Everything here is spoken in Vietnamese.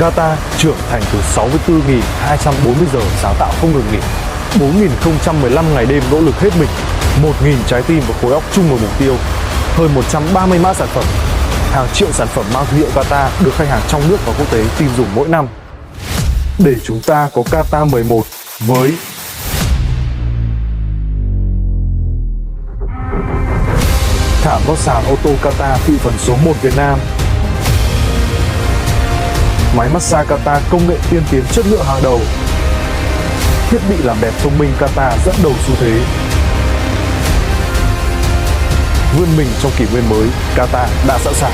Qatar trưởng thành từ 64.240 giờ sáng tạo không ngừng nghỉ, 4.015 ngày đêm nỗ lực hết mình, 1.000 trái tim và khối óc chung một mục tiêu, hơn 130 mã sản phẩm, hàng triệu sản phẩm mang thương hiệu Qatar được khách hàng trong nước và quốc tế tin dùng mỗi năm. Để chúng ta có Qatar 11 với thảm lót sàn ô tô Qatar thị phần số 1 Việt Nam, máy massage Qatar công nghệ tiên tiến chất lượng hàng đầu, thiết bị làm đẹp thông minh Qatar dẫn đầu xu thế. Vươn mình trong kỷ nguyên mới, Qatar đã sẵn sàng.